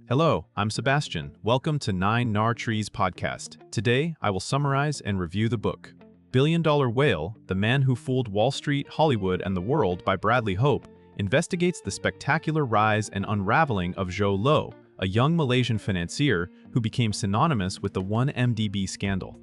Hello, I'm Sebastian. Welcome to 9 Trees podcast. Today, I will summarize and review the book, Billion Dollar Whale, The Man Who Fooled Wall Street, Hollywood, and the World by Bradley Hope, investigates the spectacular rise and unraveling of Jho Low, a young Malaysian financier who became synonymous with the 1MDB scandal.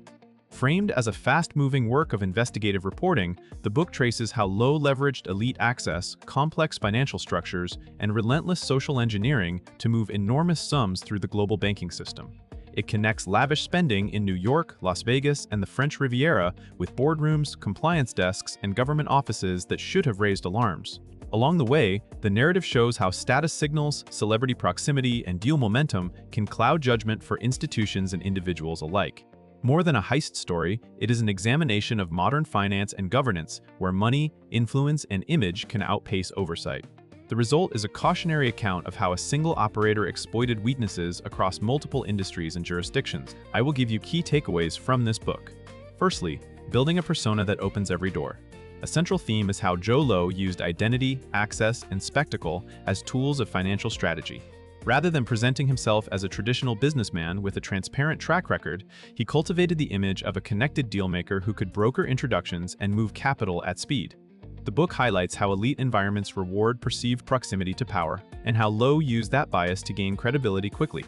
Framed as a fast-moving work of investigative reporting, the book traces how Low leveraged elite access, complex financial structures, and relentless social engineering to move enormous sums through the global banking system. It connects lavish spending in New York, Las Vegas, and the French Riviera with boardrooms, compliance desks, and government offices that should have raised alarms. Along the way, the narrative shows how status signals, celebrity proximity, and deal momentum can cloud judgment for institutions and individuals alike. More than a heist story, it is an examination of modern finance and governance, where money, influence, and image can outpace oversight. The result is a cautionary account of how a single operator exploited weaknesses across multiple industries and jurisdictions. I will give you key takeaways from this book. Firstly, building a persona that opens every door. A central theme is how Jho Low used identity, access, and spectacle as tools of financial strategy. Rather than presenting himself as a traditional businessman with a transparent track record, he cultivated the image of a connected dealmaker who could broker introductions and move capital at speed. The book highlights how elite environments reward perceived proximity to power, and how Low used that bias to gain credibility quickly.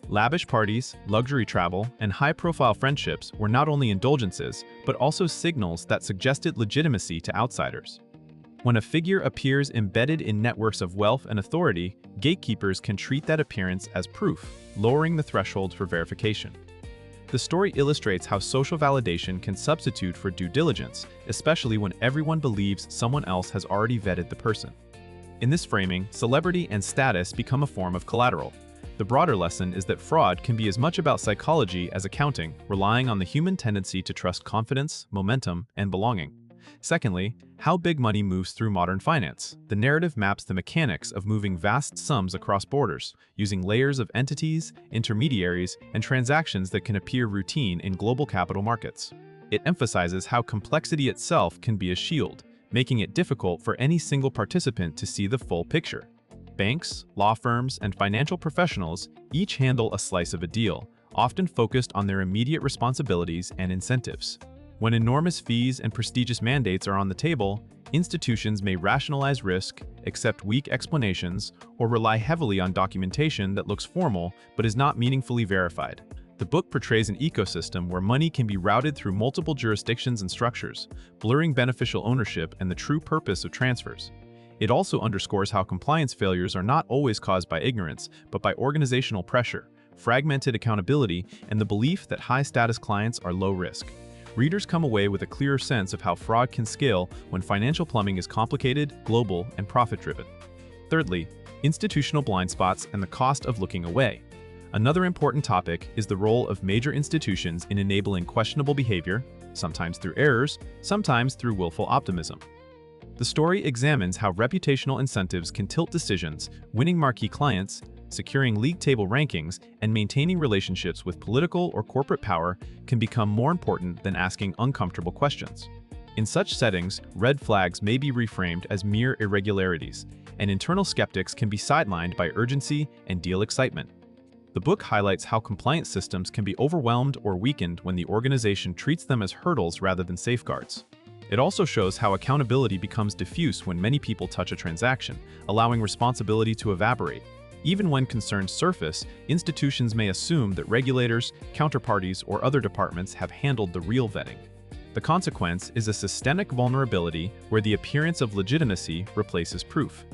Lavish parties, luxury travel, and high-profile friendships were not only indulgences, but also signals that suggested legitimacy to outsiders. When a figure appears embedded in networks of wealth and authority, gatekeepers can treat that appearance as proof, lowering the threshold for verification. The story illustrates how social validation can substitute for due diligence, especially when everyone believes someone else has already vetted the person. In this framing, celebrity and status become a form of collateral. The broader lesson is that fraud can be as much about psychology as accounting, relying on the human tendency to trust confidence, momentum, and belonging. Secondly, how big money moves through modern finance. The narrative maps the mechanics of moving vast sums across borders, using layers of entities, intermediaries, and transactions that can appear routine in global capital markets. It emphasizes how complexity itself can be a shield, making it difficult for any single participant to see the full picture. Banks, law firms, and financial professionals each handle a slice of a deal, often focused on their immediate responsibilities and incentives. When enormous fees and prestigious mandates are on the table, institutions may rationalize risk, accept weak explanations, or rely heavily on documentation that looks formal but is not meaningfully verified. The book portrays an ecosystem where money can be routed through multiple jurisdictions and structures, blurring beneficial ownership and the true purpose of transfers. It also underscores how compliance failures are not always caused by ignorance, but by organizational pressure, fragmented accountability, and the belief that high-status clients are low risk. Readers come away with a clearer sense of how fraud can scale when financial plumbing is complicated, global, and profit-driven. Thirdly, institutional blind spots and the cost of looking away. Another important topic is the role of major institutions in enabling questionable behavior, sometimes through errors, sometimes through willful optimism. The story examines how reputational incentives can tilt decisions, winning marquee clients, securing league table rankings, and maintaining relationships with political or corporate power can become more important than asking uncomfortable questions. In such settings, red flags may be reframed as mere irregularities, and internal skeptics can be sidelined by urgency and deal excitement. The book highlights how compliance systems can be overwhelmed or weakened when the organization treats them as hurdles rather than safeguards. It also shows how accountability becomes diffuse when many people touch a transaction, allowing responsibility to evaporate. Even when concerns surface, institutions may assume that regulators, counterparties, or other departments have handled the real vetting. The consequence is a systemic vulnerability where the appearance of legitimacy replaces proof.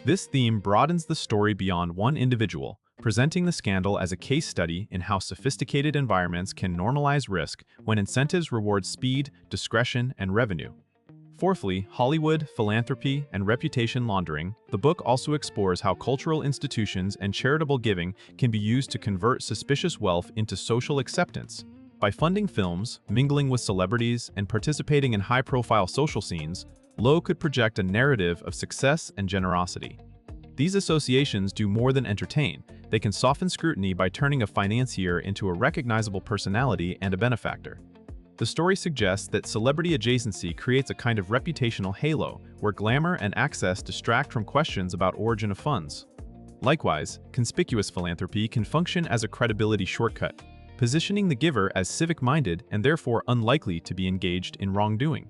This theme broadens the story beyond one individual, presenting the scandal as a case study in how sophisticated environments can normalize risk when incentives reward speed, discretion, and revenue. Fourthly, Hollywood, philanthropy, and reputation laundering. The book also explores how cultural institutions and charitable giving can be used to convert suspicious wealth into social acceptance. By funding films, mingling with celebrities, and participating in high-profile social scenes, Low could project a narrative of success and generosity. These associations do more than entertain. They can soften scrutiny by turning a financier into a recognizable personality and a benefactor. The story suggests that celebrity adjacency creates a kind of reputational halo, where glamour and access distract from questions about origin of funds. Likewise, conspicuous philanthropy can function as a credibility shortcut, positioning the giver as civic-minded and therefore unlikely to be engaged in wrongdoing.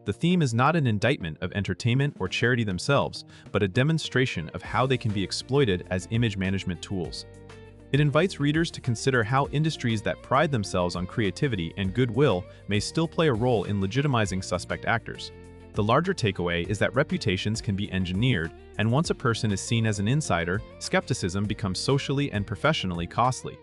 The theme is not an indictment of entertainment or charity themselves, but a demonstration of how they can be exploited as image management tools. It invites readers to consider how industries that pride themselves on creativity and goodwill may still play a role in legitimizing suspect actors. The larger takeaway is that reputations can be engineered, and once a person is seen as an insider, skepticism becomes socially and professionally costly.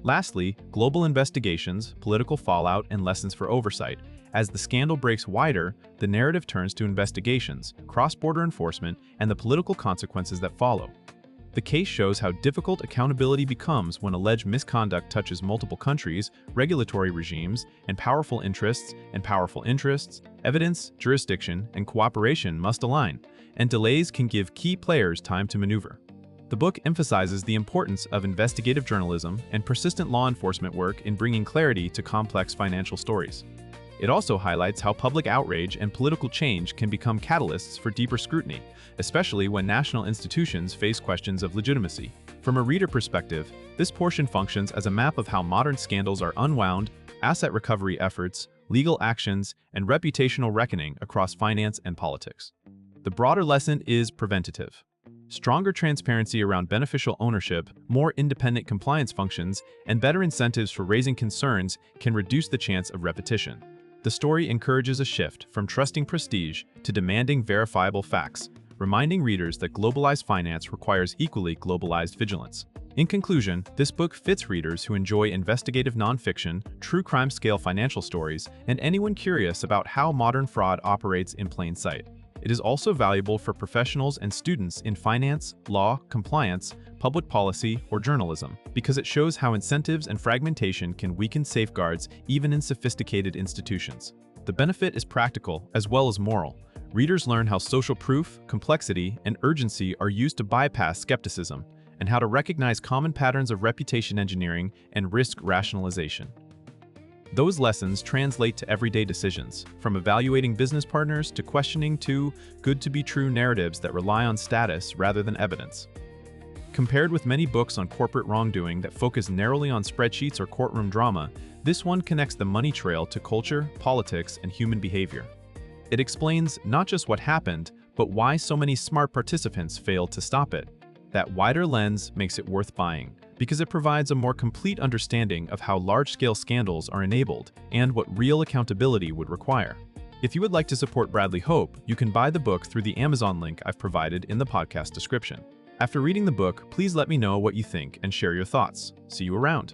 Lastly, global investigations, political fallout, and lessons for oversight. As the scandal breaks wider, the narrative turns to investigations, cross-border enforcement, and the political consequences that follow. The case shows how difficult accountability becomes when alleged misconduct touches multiple countries, regulatory regimes, and powerful interests, evidence, jurisdiction, and cooperation must align, and delays can give key players time to maneuver. The book emphasizes the importance of investigative journalism and persistent law enforcement work in bringing clarity to complex financial stories. It also highlights how public outrage and political change can become catalysts for deeper scrutiny, especially when national institutions face questions of legitimacy. From a reader perspective, this portion functions as a map of how modern scandals are unwound, asset recovery efforts, legal actions, and reputational reckoning across finance and politics. The broader lesson is preventative. Stronger transparency around beneficial ownership, more independent compliance functions, and better incentives for raising concerns can reduce the chance of repetition. The story encourages a shift from trusting prestige to demanding verifiable facts, reminding readers that globalized finance requires equally globalized vigilance. In conclusion, this book fits readers who enjoy investigative nonfiction, true crime-scale financial stories, and anyone curious about how modern fraud operates in plain sight. It is also valuable for professionals and students in finance, law, compliance, public policy, or journalism, because it shows how incentives and fragmentation can weaken safeguards even in sophisticated institutions. The benefit is practical as well as moral. Readers learn how social proof, complexity, and urgency are used to bypass skepticism, and how to recognize common patterns of reputation engineering and risk rationalization. Those lessons translate to everyday decisions, from evaluating business partners to questioning too good-to-be-true narratives that rely on status rather than evidence. Compared with many books on corporate wrongdoing that focus narrowly on spreadsheets or courtroom drama, this one connects the money trail to culture, politics, and human behavior. It explains not just what happened, but why so many smart participants failed to stop it. That wider lens makes it worth buying, because it provides a more complete understanding of how large-scale scandals are enabled and what real accountability would require. If you would like to support Bradley Hope, you can buy the book through the Amazon link I've provided in the podcast description. After reading the book, please let me know what you think and share your thoughts. See you around.